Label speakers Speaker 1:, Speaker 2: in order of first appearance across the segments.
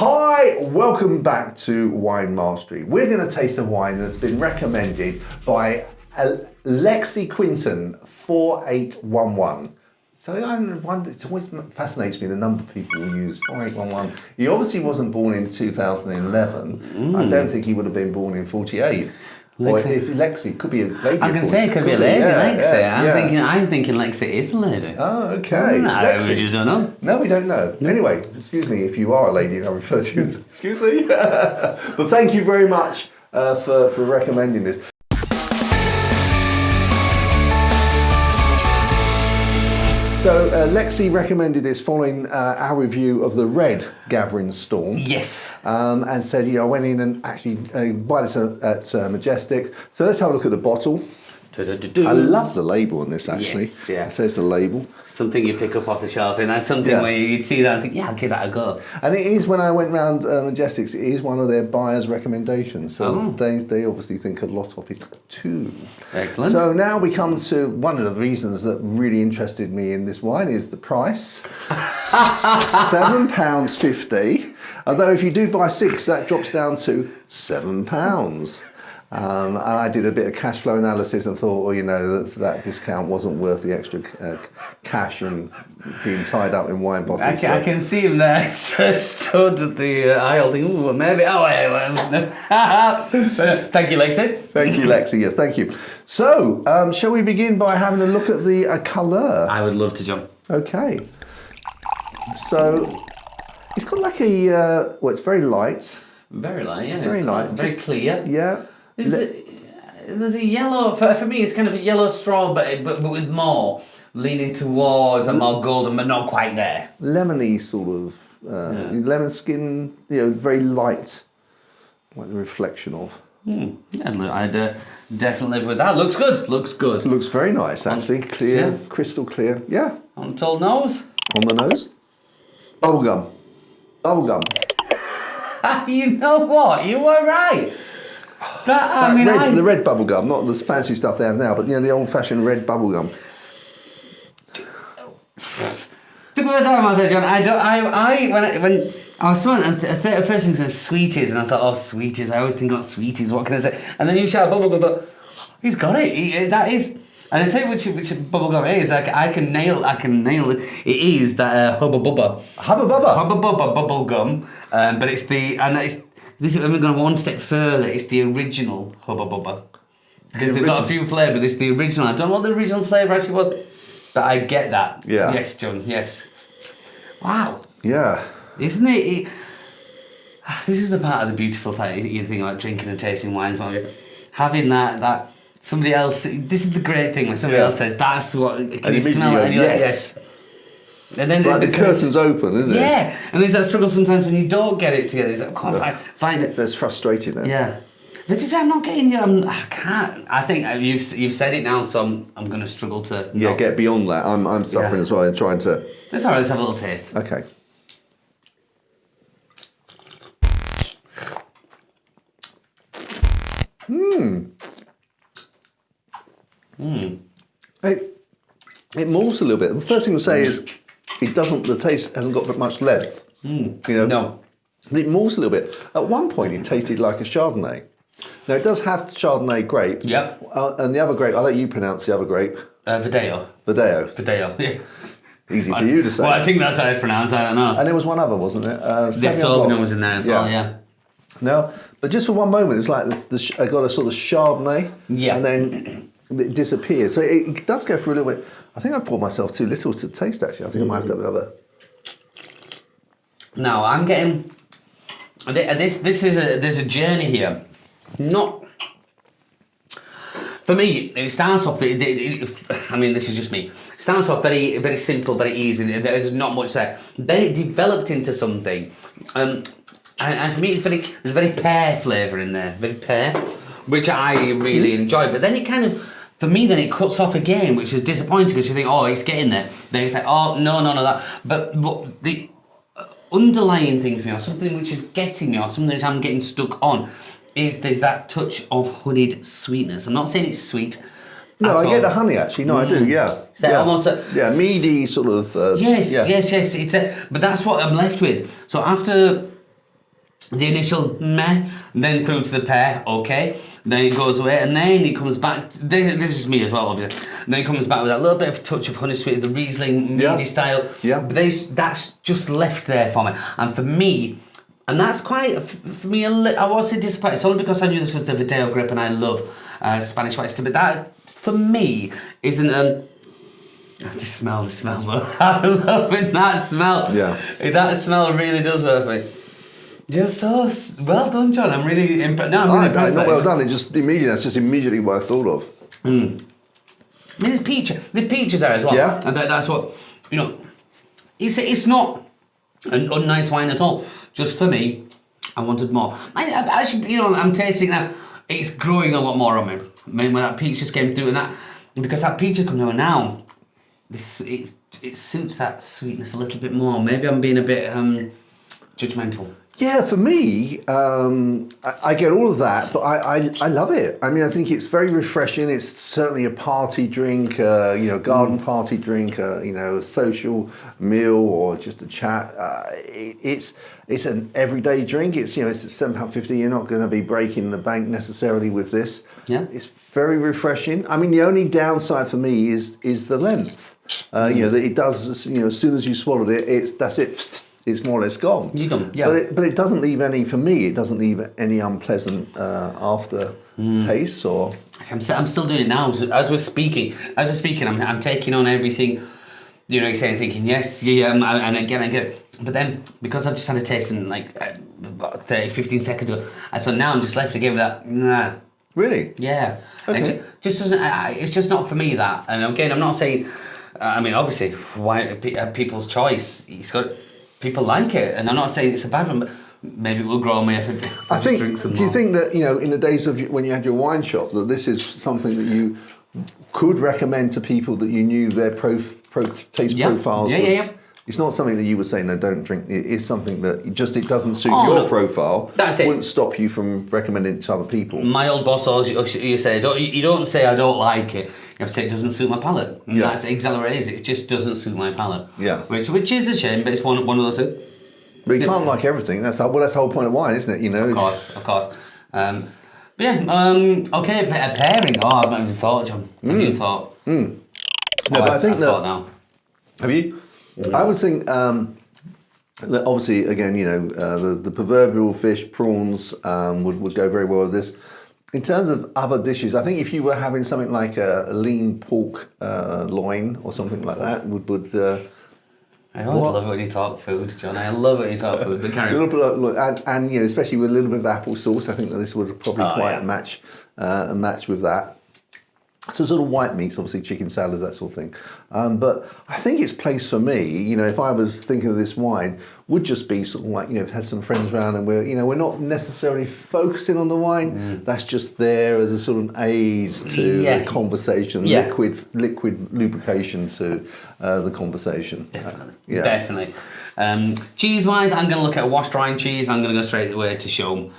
Speaker 1: Hi, welcome back to Wine Mastery. We're going to taste a wine that's been recommended by Lexi Quinton 4811. So I wonder, it always fascinates me the number of people who use 4811. He obviously wasn't born in 2011. I don't think he would have been born in 48. Or if Lexi could be a lady.
Speaker 2: I can say it could be a lady, Lexi. I'm thinking Lexi is a lady.
Speaker 1: Oh, okay.
Speaker 2: We just don't know.
Speaker 1: No, we don't know. Anyway, excuse me if you are a lady and I refer to you as excuse me. But thank you very much for recommending this. So Lexi recommended this following our review of the red Gathering Storm.
Speaker 2: Yes.
Speaker 1: And said, I went in and actually bought this at Majestic. So let's have a look at the bottle. I love the label on this, actually.
Speaker 2: Yes, yeah.
Speaker 1: It says the label.
Speaker 2: Something you pick up off the shelf, and that's something where you'd see that and think, I'll give that a go.
Speaker 1: And it is, when I went round Majestics, it is one of their buyers' recommendations. So they obviously think a lot of it too.
Speaker 2: Excellent.
Speaker 1: So now we come to one of the reasons that really interested me in this wine is the price. £7.50. Although if you do buy 6, that drops down to £7. And I did a bit of cash flow analysis and thought, that discount wasn't worth the extra cash and being tied up in wine bottles.
Speaker 2: I can see him there, stood at the aisle thinking, ooh, maybe, Thank you, Lexi.
Speaker 1: Thank you, Lexi, yes, thank you. So, shall we begin by having a look at the colour?
Speaker 2: I would love to, John.
Speaker 1: Okay. So, it's got like a, it's very light.
Speaker 2: Very light, yeah.
Speaker 1: Very light.
Speaker 2: Very clear.
Speaker 1: Yeah.
Speaker 2: There's a yellow, for me it's kind of a yellow straw, but with more leaning towards a more golden, but not quite there.
Speaker 1: Lemony sort of, lemon skin, very light, like the reflection of.
Speaker 2: Yeah, I'd definitely live with that. Looks good. Looks
Speaker 1: very nice, actually. Clear, crystal clear. Yeah.
Speaker 2: On the nose.
Speaker 1: On the nose. Bubblegum.
Speaker 2: You know what? You were right.
Speaker 1: The red bubblegum, not the fancy stuff they have now, but the old-fashioned red bubblegum.
Speaker 2: To put time out there, John, when I was smelling, and the first thing was sweeties, and I thought, sweeties. I always think about sweeties. What can I say? And then you shout bubblegum, I thought, he's got it. That is. And I tell you which bubblegum it is. I can nail it. It is that Hubba Bubba.
Speaker 1: Hubba Bubba.
Speaker 2: Hubba Bubba bubblegum. But it's this is going one step further. It's the original Hubba Bubba. Because they've got a few flavours. This is the original. I don't know what the original flavour actually was, but I get that.
Speaker 1: Yeah.
Speaker 2: Yes, John. Yes. Wow.
Speaker 1: Yeah.
Speaker 2: Isn't it? This is the part of the beautiful thing you think about drinking and tasting wines. Having that. Somebody else. This is the great thing when somebody else says, "That's what." Can you smell it? And you're like, yes. And then
Speaker 1: it's like the curtain's open, isn't it?
Speaker 2: Yeah, and there's that struggle sometimes when you don't get it together. It's like, I can't find it.
Speaker 1: There's frustrating then.
Speaker 2: Yeah, but if I'm not getting it, I can't. I think you've said it now, so I'm going to struggle to.
Speaker 1: Get beyond that. I'm suffering as well and trying to.
Speaker 2: It's alright. Let's have a little taste.
Speaker 1: Okay. It malts a little bit. The first thing to say is the taste hasn't got much length.
Speaker 2: No.
Speaker 1: But it malts a little bit. At one point it tasted like a Chardonnay. Now it does have Chardonnay grape.
Speaker 2: Yep.
Speaker 1: And the other grape, I'll let you pronounce the other grape.
Speaker 2: Verdeo, yeah.
Speaker 1: Easy for you to say.
Speaker 2: Well, I think that's how it's pronounced, I don't know.
Speaker 1: And there was one other, wasn't it?
Speaker 2: The Sauvignon was in there as well, yeah.
Speaker 1: No, but just for one moment, it's like I got a sort of Chardonnay.
Speaker 2: Yeah.
Speaker 1: And then it disappeared. So it does go through a little bit. I think I poured myself too little to taste, actually. I think I might have to have another.
Speaker 2: Now, I'm getting... There's a journey here. Not... For me, it starts off... this is just me. It starts off very, very simple, very easy. There's not much there. Then it developed into something. And for me, there's very pear flavour in there. Very pear, which I really enjoy. But then it kind of... For me, then it cuts off again, which is disappointing because you think, it's getting there. Then it's like, no, that. But the underlying thing for me, or something which is getting me, or something that I'm getting stuck on, is there's that touch of honeyed sweetness. I'm not saying it's sweet.
Speaker 1: No, I get the honey actually. No, I do. Yeah.
Speaker 2: Is that almost
Speaker 1: meaty sort of.
Speaker 2: Yes. It's but that's what I'm left with. So after the initial meh, then through to the pear, okay. Then it goes away, and then it comes back. This is me as well, obviously. And then it comes back with that little bit of a touch of honey sweet, the Riesling meaty style.
Speaker 1: Yeah.
Speaker 2: But that's just left there for me. And for me, and that's quite, for me, I was disappointed. It's only because I knew this was the Video Grip and I love Spanish white stuff. But that, for me, isn't... the smell, bro. I'm loving that smell.
Speaker 1: Yeah.
Speaker 2: That smell really does work for me. You're so well done, John. I'm really impressed. No, I'm really impressed.
Speaker 1: Not well done. That's just immediately what I thought of.
Speaker 2: I mean, there's peaches. The peaches there as well.
Speaker 1: Yeah.
Speaker 2: And that's what, it's not an unnice wine at all. Just for me, I wanted more. I actually, I'm tasting it now. It's growing a lot more on me. I mean, when that peach just came through and that, because that peach has come through and now, it suits that sweetness a little bit more. Maybe I'm being a bit judgmental.
Speaker 1: Yeah, for me, I get all of that, but I love it. I mean, I think it's very refreshing. It's certainly a party drink, garden party drink, a social meal or just a chat. It's an everyday drink. It's £7.50. You're not going to be breaking the bank necessarily with this.
Speaker 2: Yeah,
Speaker 1: it's very refreshing. I mean, the only downside for me is the length. That it does. As soon as you swallowed it, that's it. It's more or less gone.
Speaker 2: You don't, yeah.
Speaker 1: But it doesn't leave any, for me, it doesn't leave any unpleasant after taste or...
Speaker 2: I'm still doing it now. As we're speaking, I'm taking on everything, you're saying, thinking, yes, yeah, and again. But then, because I've just had a taste in like about 30, 15 seconds ago, and so now I'm just left again with that, nah.
Speaker 1: Really?
Speaker 2: Yeah.
Speaker 1: Okay.
Speaker 2: It just doesn't, it's just not for me, that. And again, I'm not saying, obviously, why people's choice, people like it, and I'm not saying it's a bad one, but maybe it will grow on me if I drink some more.
Speaker 1: Do you think that, in the days of when you had your wine shop, that this is something that you could recommend to people that you knew their taste profiles?
Speaker 2: Yeah.
Speaker 1: It's not something that you would say, no, don't drink. It is something that it doesn't suit your profile.
Speaker 2: That's it.
Speaker 1: Wouldn't stop you from recommending it to other people.
Speaker 2: My old boss always you say, you don't say I don't like it. You have to say it doesn't suit my palate. And that's exactly what it is. It just doesn't suit my palate.
Speaker 1: Yeah.
Speaker 2: Which is a shame, but it's one of those things.
Speaker 1: But you can't like everything. That's the whole point of wine, isn't it?
Speaker 2: Of course. But yeah. Okay. A pairing. Oh, I've not even thought, John. Have you thought?
Speaker 1: No, but I think
Speaker 2: I've thought now.
Speaker 1: Have you? I would think that obviously, again, the proverbial fish, prawns, would go very well with this. In terms of other dishes, I think if you were having something like a lean pork loin or something like that, would
Speaker 2: I always love it when you talk food, John. I love it when you talk food. But carry on.
Speaker 1: And especially with a little bit of apple sauce, I think that this would probably match with that. So sort of white meats, obviously chicken salads, that sort of thing. But I think its place for me, if I was thinking of this wine, would just be sort of like, had some friends around and we're not necessarily focusing on the wine. That's just there as a sort of aid to the conversation, liquid lubrication to the conversation.
Speaker 2: Definitely. Cheese-wise, I'm going to look at a washed rind cheese. I'm going to go straight away to Shome.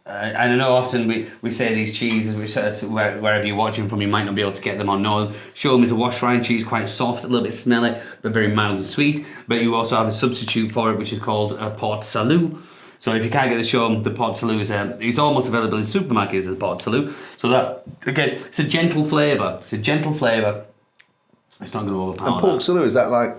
Speaker 2: And I know often we say these cheeses, wherever you're watching from, you might not be able to get them on. No, Shome is a washed rind cheese, quite soft, a little bit smelly, but very mild and sweet. But you also have a substitute for it, which is called a Port Salut. So if you can't get the Shome, the Port Salut is almost available in supermarkets as the Port Salut. So that, again, it's a gentle flavour. It's not going to overpower.
Speaker 1: And Port Salut, is that like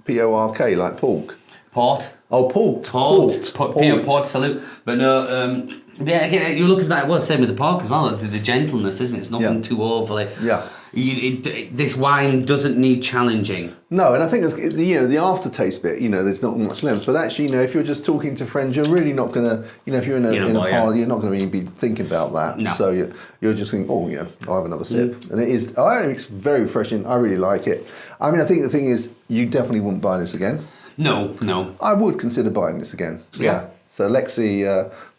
Speaker 1: P-O-R-K, like pork?
Speaker 2: Port.
Speaker 1: Oh, port.
Speaker 2: Port Salut. But no, again, you look at that, same with the pork as well, the gentleness, isn't it? It's nothing too overly.
Speaker 1: Yeah.
Speaker 2: This wine doesn't need challenging.
Speaker 1: No, and I think the aftertaste bit, there's not much left. But actually, if you're just talking to friends, you're really not going to, if you're in a party, you're not going to really be thinking about that.
Speaker 2: No.
Speaker 1: So you're just thinking, I'll have another sip. And it's very refreshing. I really like it. I mean, I think the thing is, you definitely wouldn't buy this again.
Speaker 2: No.
Speaker 1: I would consider buying this again.
Speaker 2: Yeah.
Speaker 1: So Lexi,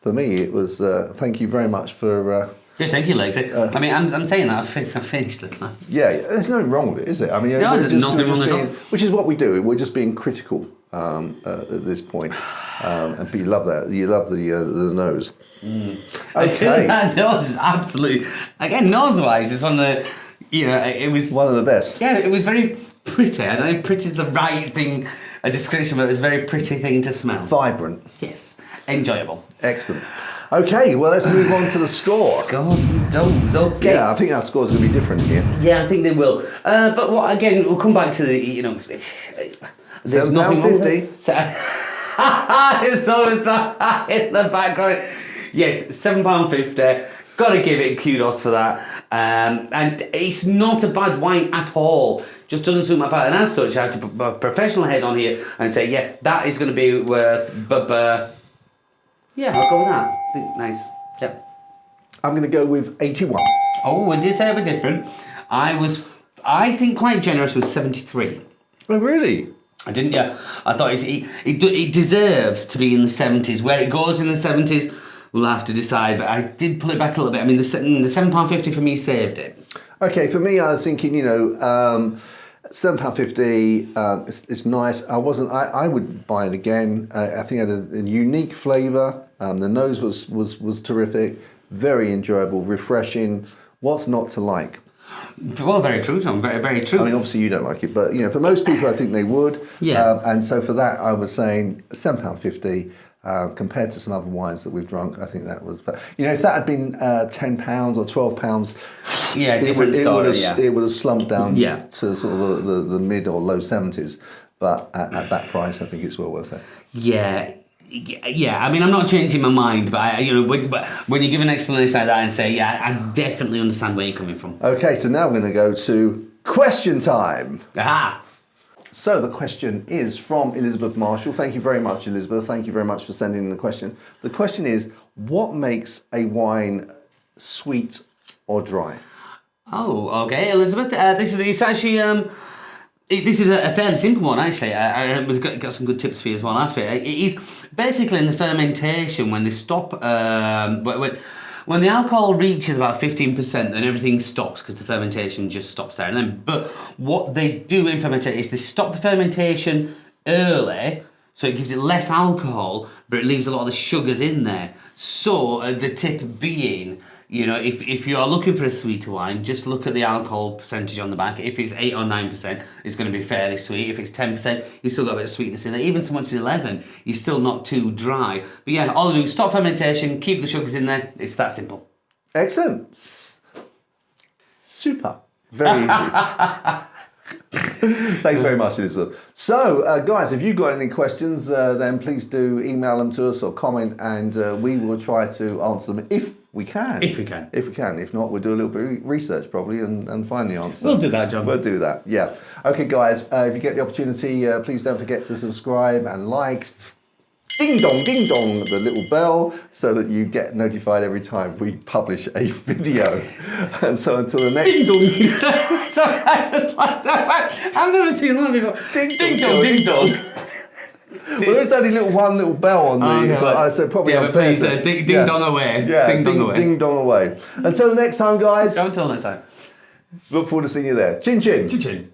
Speaker 1: for me, it was, thank you very much for...
Speaker 2: thank you, Lexi. I'm saying that, I finished the class.
Speaker 1: Yeah, there's nothing wrong with it, is it? I mean,
Speaker 2: there's nothing wrong at all.
Speaker 1: Which is what we do. We're just being critical at this point. And you love that. You love the nose. Okay.
Speaker 2: That nose is absolutely... Again, nose-wise, it's one of the... it was...
Speaker 1: One of the best.
Speaker 2: Yeah, it was very pretty. I don't know if pretty is the right thing a description, but it was a very pretty thing to smell.
Speaker 1: Vibrant.
Speaker 2: Yes, enjoyable.
Speaker 1: Excellent. Okay, well, let's move on to the score.
Speaker 2: Scores and doughs, okay.
Speaker 1: Yeah, I think our score's going to be different here.
Speaker 2: Yeah, I think they will. But what again? We'll come back to the there's nothing wrong with it. So, it's always that in the background. Yes, £7.50. Got to give it kudos for that. And it's not a bad wine at all. Just doesn't suit my palate. And as such, I have to put my professional head on here and say, yeah, that is going to be worth. Yeah, I'll go with that. I think nice. Yep.
Speaker 1: I'm going to go with 81.
Speaker 2: Oh, we did say a bit different. I think, quite generous with 73.
Speaker 1: Oh, really?
Speaker 2: I didn't, yeah. I thought it deserves to be in the 70s. Where it goes in the 70s, we'll have to decide. But I did pull it back a little bit. I mean, the £7.50 for me saved it.
Speaker 1: Okay, for me, I was thinking, £7.50. It's nice. I would buy it again. I think it had a unique flavour. The nose was terrific. Very enjoyable, refreshing. What's not to like?
Speaker 2: Well, very true, John. Very, very true.
Speaker 1: I mean, obviously you don't like it, but for most people, I think they would.
Speaker 2: Yeah.
Speaker 1: And so for that, I was saying £7.50. Compared to some other wines that we've drunk, I think that was. If that had been £10 or £12,
Speaker 2: yeah, different story.
Speaker 1: It would have slumped down
Speaker 2: Yeah.
Speaker 1: to sort of the mid or low 70s. But at that price, I think it's well worth it.
Speaker 2: Yeah. Yeah, I mean, I'm not changing my mind, but when you give an explanation like that and say, yeah, I definitely understand where you're coming from.
Speaker 1: Okay, so now we're going to go to question time.
Speaker 2: Aha!
Speaker 1: So the question is from Elizabeth Marshall. Thank you very much, Elizabeth. Thank you very much for sending in the question. The question is, what makes a wine sweet or dry?
Speaker 2: Oh, okay, Elizabeth. It's actually this is a fairly simple one, actually. We've got some good tips for you as well after. It is basically in the fermentation when they stop. When the alcohol reaches about 15%, then everything stops because the fermentation just stops there. But what they do in fermentation is they stop the fermentation early, so it gives it less alcohol, but it leaves a lot of the sugars in there. So the tip being, if you are looking for a sweeter wine, just look at the alcohol percentage on the back. If it's 8 or 9%, it's going to be fairly sweet. If it's 10%, you've still got a bit of sweetness in there. Even so much as 11, you're still not too dry. But yeah, all you do is stop fermentation, keep the sugars in there. It's that simple.
Speaker 1: Excellent. Super. Very easy. Thanks very much, Elizabeth. So, guys, if you've got any questions, then please do email them to us or comment, and we will try to answer them if we can.
Speaker 2: If we can.
Speaker 1: If we can. If not, we'll do a little bit of research probably and find the answer.
Speaker 2: We'll do that, John.
Speaker 1: We'll do that, yeah. Okay, guys, if you get the opportunity, please don't forget to subscribe and like. Ding dong, the little bell, so that you get notified every time we publish a video. And so until the next...
Speaker 2: Ding dong. Sorry, I just like that. I've never seen that before.
Speaker 1: Ding dong. Well, there's only one little bell on the...
Speaker 2: Okay,
Speaker 1: but I said probably unfair.
Speaker 2: Yeah, but please, ding dong away.
Speaker 1: Yeah,
Speaker 2: ding dong away.
Speaker 1: Ding dong away. Until the next time, guys.
Speaker 2: Until next time.
Speaker 1: Look forward to seeing you there. Chin chin.
Speaker 2: Chin chin.